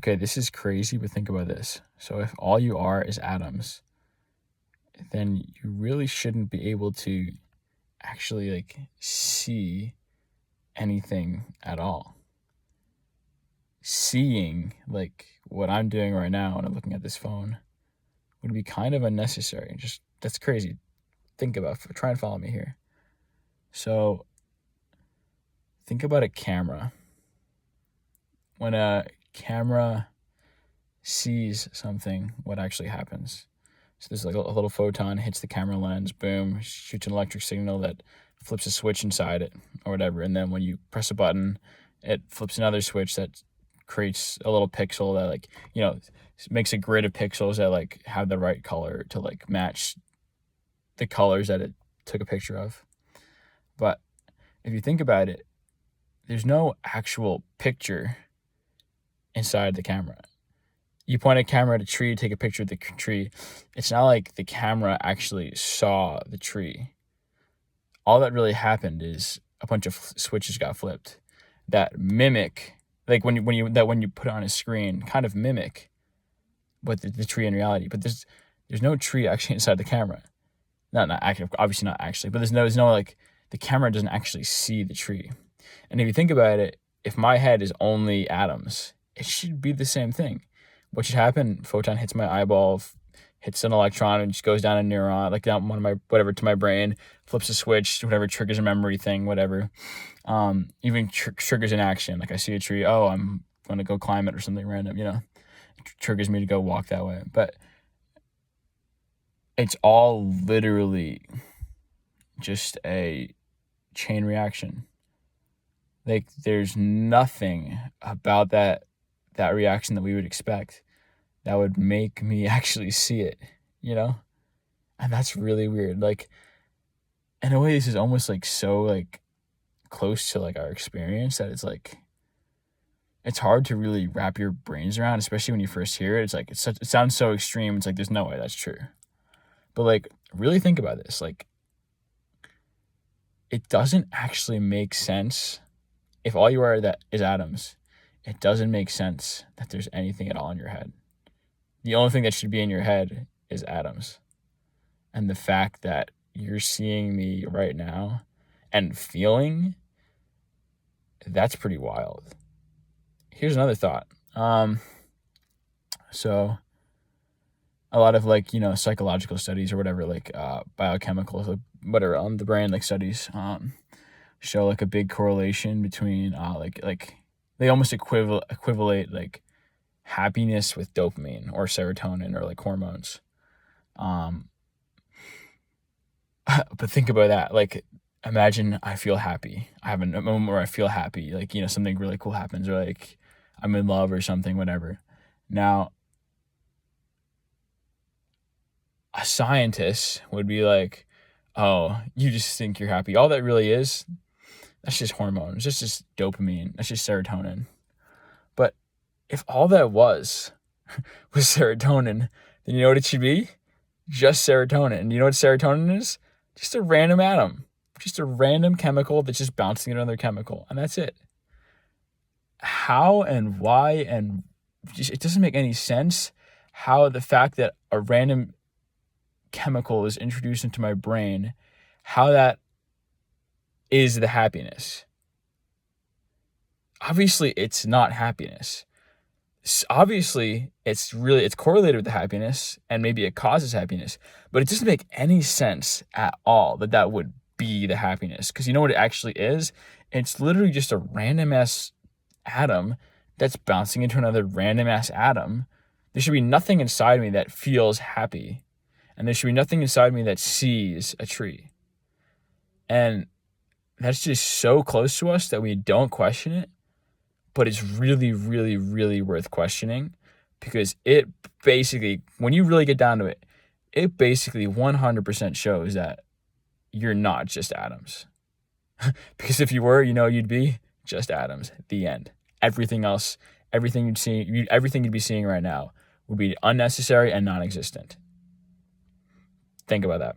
Okay, this is crazy, but think about this. So if all you are is atoms, then you really shouldn't be able to actually like see anything at all. Seeing like what I'm doing right now when I'm looking at this phone would be kind of unnecessary. Just that's crazy. Think about try and follow me here. So think about a camera. When a camera sees something, what actually happens? So there's like a little photon hits the camera lens, boom, shoots an electric signal that flips a switch inside it or whatever. And then when you press a button, it flips another switch that creates a little pixel that like, makes a grid of pixels that like have the right color to like match the colors that it took a picture of. But if you think about it, there's no actual picture inside the camera. You point a camera at a tree, take a picture of the tree. It's not like the camera actually saw the tree. All that really happened is a bunch of switches got flipped that mimic, like when you put it on a screen, kind of mimic what the tree in reality. But there's no tree actually inside the camera. Not actually, obviously not actually, but there's no like the camera doesn't actually see the tree. And if you think about it, if my head is only atoms, it should be the same thing. What should happen? Photon hits my eyeball, hits an electron, and just goes down a neuron, like down one of my whatever to my brain, flips a switch, whatever triggers a memory thing, whatever. Even triggers an action. Like I see a tree, oh, I'm gonna go climb it or something random. Triggers me to go walk that way. But it's all literally just a chain reaction. Like there's nothing about that reaction that we would expect that would make me actually see it, And that's really weird. Like, in a way, this is almost like so like close to like our experience that it's like it's hard to really wrap your brains around, especially when you first hear it. It's like it sounds so extreme. It's like there's no way that's true. But like really think about this. Like it doesn't actually make sense if all you are that is atoms. It doesn't make sense that there's anything at all in your head. The only thing that should be in your head is atoms. And the fact that you're seeing me right now and feeling, that's pretty wild. Here's another thought. So a lot of like, psychological studies or whatever, like biochemical, whatever, on the brain, like studies show like a big correlation between like they almost equivalate like happiness with dopamine or serotonin or like hormones. But think about that. Like imagine I feel happy. I have a moment where I feel happy. Like, something really cool happens or like I'm in love or something, whatever. Now, a scientist would be like, oh, you just think you're happy. All that really is, that's just hormones. That's just dopamine. That's just serotonin. But if all that was serotonin, then you know what it should be? Just serotonin. And you know what serotonin is? Just a random atom. Just a random chemical that's just bouncing another chemical. And that's it. How and why and it doesn't make any sense how the fact that a random chemical is introduced into my brain, how that is the happiness. Obviously, it's not happiness. Obviously, it's correlated with the happiness and maybe it causes happiness, but it doesn't make any sense at all that would be the happiness. Because you know what it actually is? It's literally just a random ass atom that's bouncing into another random ass atom. There should be nothing inside me that feels happy. And there should be nothing inside me that sees a tree. And that's just so close to us that we don't question it. But it's really, really, really worth questioning because it basically, when you really get down to it, it basically 100% shows that you're not just atoms. Because if you were, you'd be just atoms. The end. Everything else, everything you'd be seeing right now would be unnecessary and non-existent. Think about that.